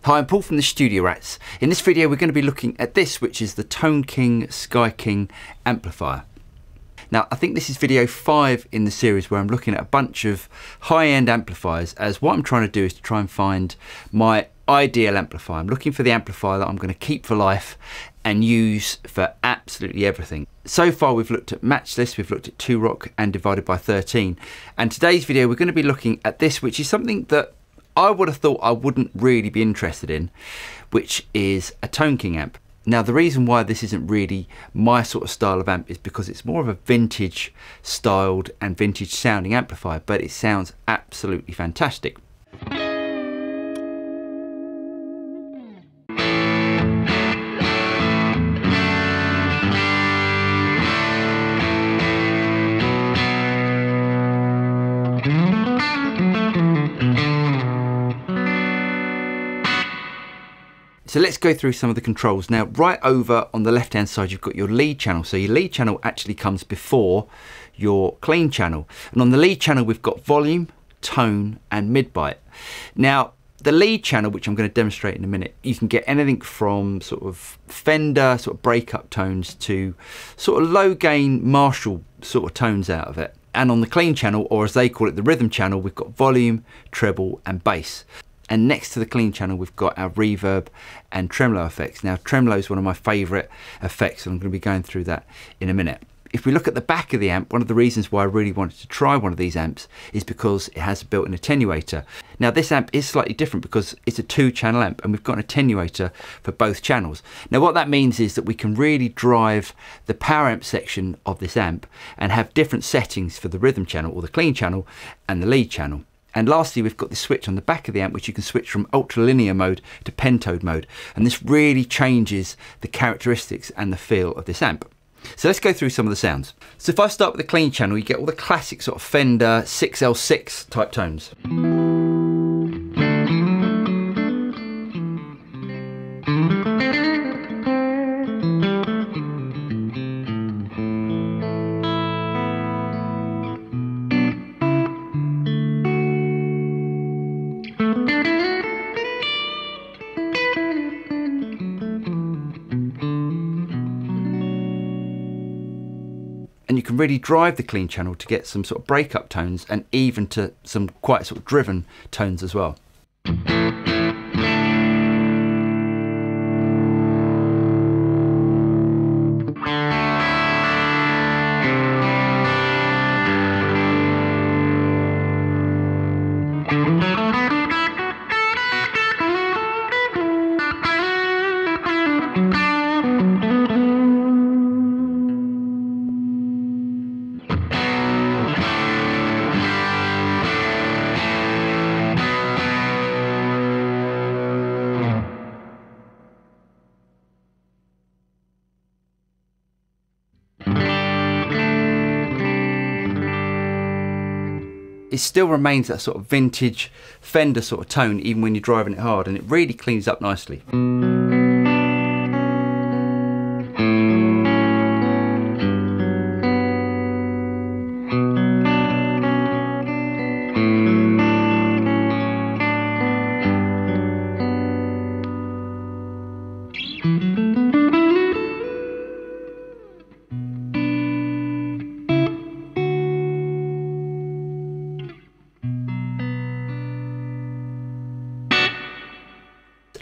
Hi, I'm Paul from the Studio Rats. In this video we're going to be looking at this, which is the Tone King Sky King amplifier. Now I think this is video 5 in the series where I'm looking at a bunch of high-end amplifiers, as what I'm trying to do is to try and find my ideal amplifier. I'm looking for the amplifier that I'm going to keep for life and use for absolutely everything. So far we've looked at Matchless, we've looked at 2-Rock and Divided by 13, and today's video we're going to be looking at this, which is something that I would have thought I wouldn't really be interested in, which is a Tone King amp. Now the reason why this isn't really my sort of style of amp is because it's more of a vintage styled and vintage sounding amplifier, but it sounds absolutely fantastic. So let's go through some of the controls. Now right over on the left hand side you've got your lead channel. So your lead channel actually comes before your clean channel. And on the lead channel we've got volume, tone and mid-bite. Now the lead channel, which I'm going to demonstrate in a minute, you can get anything from sort of Fender sort of breakup tones to sort of low gain Marshall sort of tones out of it. And on the clean channel, or as they call it, the rhythm channel, we've got volume, treble and bass. And next to the clean channel we've got our reverb and tremolo effects. Now tremolo is one of my favourite effects and I'm going to be going through that in a minute. If we look at the back of the amp, one of the reasons why I really wanted to try one of these amps is because it has a built-in attenuator. Now this amp is slightly different because it's a 2-channel amp and we've got an attenuator for both channels. Now what that means is that we can really drive the power amp section of this amp and have different settings for the rhythm channel or the clean channel and the lead channel. And lastly, we've got the switch on the back of the amp, which you can switch from ultralinear mode to pentode mode. And this really changes the characteristics and the feel of this amp. So let's go through some of the sounds. So if I start with the clean channel, you get all the classic sort of Fender 6L6 type tones. And you can really drive the clean channel to get some sort of breakup tones and even to some quite sort of driven tones as well. It still remains that sort of vintage Fender sort of tone even when you're driving it hard, and it really cleans up nicely.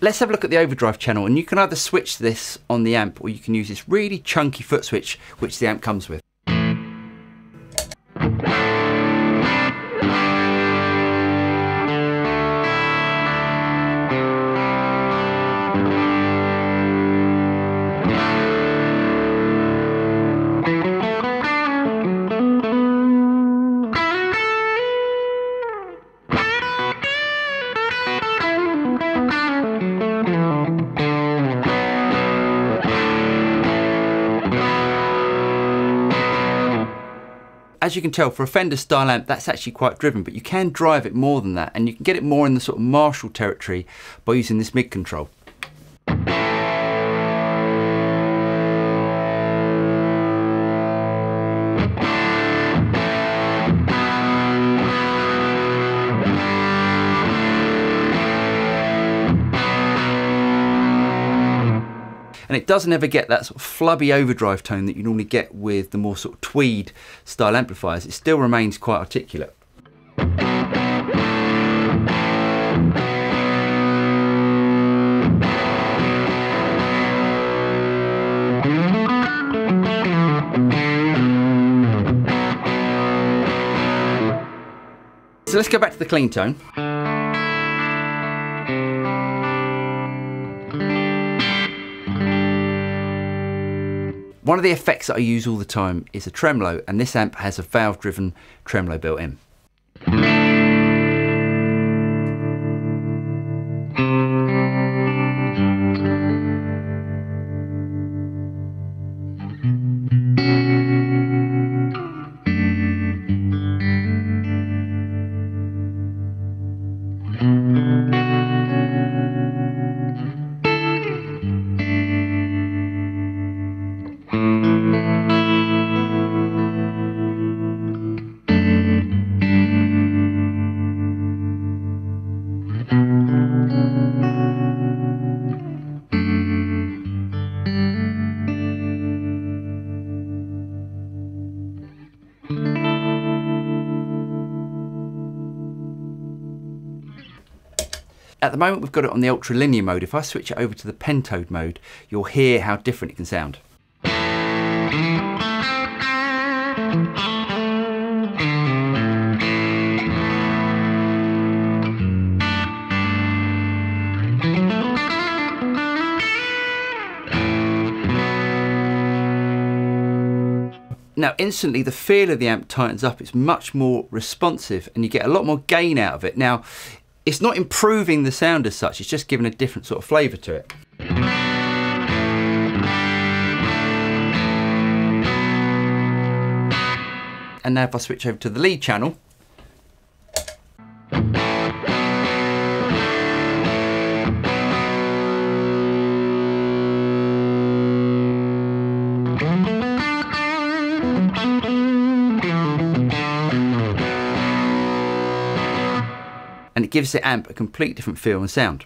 Let's have a look at the Overdrive channel, and you can either switch this on the amp or you can use this really chunky foot switch which the amp comes with. as you can tell, for a Fender style amp, that's actually quite driven, but you can drive it more than that, and you can get it more in the sort of Marshall territory by using this mid control. And it doesn't ever get that sort of flubby overdrive tone that you normally get with the more sort of tweed style amplifiers. It still remains quite articulate. So let's go back to the clean tone. One of the effects that I use all the time is a tremolo, and this amp has a valve driven tremolo built in. At the moment we've got it on the ultralinear mode. If I switch it over to the Pentode mode, you'll hear how different it can sound. Now instantly the feel of the amp tightens up, it's much more responsive and you get a lot more gain out of it. Now it's not improving the sound as such, it's just giving a different sort of flavour to it. And now if I switch over to the lead channel, and it gives the amp a completely different feel and sound.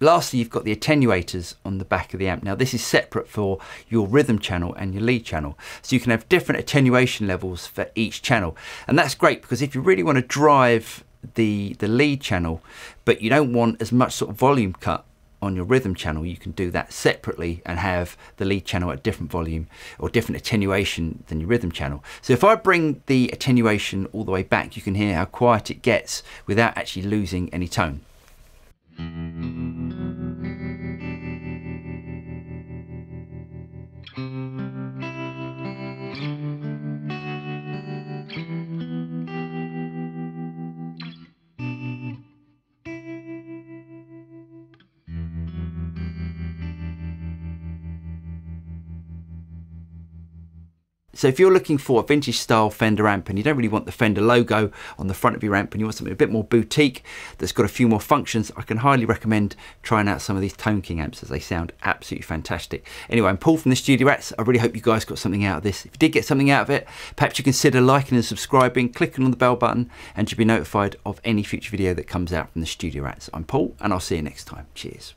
Lastly, you've got the attenuators on the back of the amp. Now this is separate for your rhythm channel and your lead channel. So you can have different attenuation levels for each channel. And that's great because if you really want to drive the lead channel, but you don't want as much sort of volume cut on your rhythm channel, you can do that separately and have the lead channel at different volume or different attenuation than your rhythm channel. So if I bring the attenuation all the way back, you can hear how quiet it gets without actually losing any tone. So if you're looking for a vintage style Fender amp and you don't really want the Fender logo on the front of your amp and you want something a bit more boutique that's got a few more functions, I can highly recommend trying out some of these Tone King amps as they sound absolutely fantastic. Anyway, I'm Paul from the Studio Rats. I really hope you guys got something out of this. If you did get something out of it, perhaps you consider liking and subscribing, clicking on the bell button, and you'll be notified of any future video that comes out from the Studio Rats. I'm Paul and I'll see you next time. Cheers.